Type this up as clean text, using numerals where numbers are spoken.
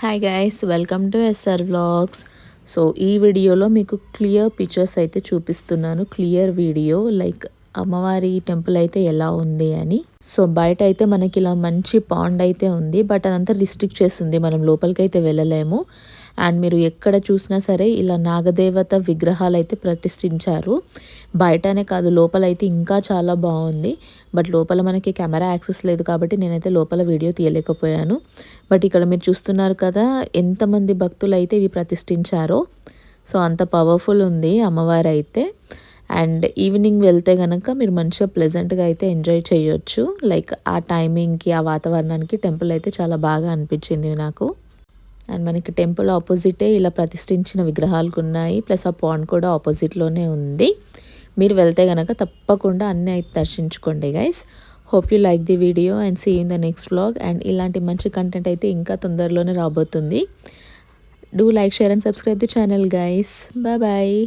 Hi guys, welcome to SR vlogs. So ఈ వీడియోలో మీకు క్లియర్ పిక్చర్స్ అయితే చూపిస్తున్నాను. క్లియర్ వీడియో లైక్ అమ్మవారి టెంపుల్ అయితే ఎలా ఉంది అని. సో బయట అయితే మనకి ఇలా మంచి పాండ్ అయితే ఉంది, బట్ అదంతా రిస్ట్రిక్ట్ చేస్తుంది, మనం లోపలికి అయితే వెళ్ళలేము. అండ్ మీరు ఎక్కడ చూసినా సరే ఇలా నాగదేవత విగ్రహాలు అయితే ప్రతిష్ఠించారు. బయటనే కాదు, లోపల అయితే ఇంకా చాలా బాగుంది. బట్ లోపల మనకి కెమెరా యాక్సెస్ లేదు కాబట్టి నేనైతే లోపల వీడియో తీయలేకపోయాను. బట్ ఇక్కడ మీరు చూస్తున్నారు కదా, ఎంతమంది భక్తులు అయితే ఇవి ప్రతిష్ఠించారో. సో అంత పవర్ఫుల్ ఉంది అమ్మవారు అయితే. అండ్ ఈవినింగ్ వెళ్తే కనుక మీరు మంచిగా ప్లెజెంట్గా అయితే ఎంజాయ్ చేయొచ్చు. లైక్ ఆ టైమింగ్కి, ఆ వాతావరణానికి టెంపుల్ అయితే చాలా బాగా అనిపించింది నాకు. అండ్ మనకి టెంపుల్ ఆపోజిటే ఇలా ప్రతిష్ఠించిన విగ్రహాలు ఉన్నాయి, ప్లస్ ఆ పాండ్ కూడా ఆపోజిట్లోనే ఉంది. మీరు వెళ్తే కనుక తప్పకుండా అన్నీ అయితే దర్శించుకోండి guys. Hope you like the video and see in the next vlog. And ఇలాంటి మంచి కంటెంట్ అయితే ఇంకా తొందరలోనే రాబోతుంది. Do like, share and subscribe the channel guys. Bye bye.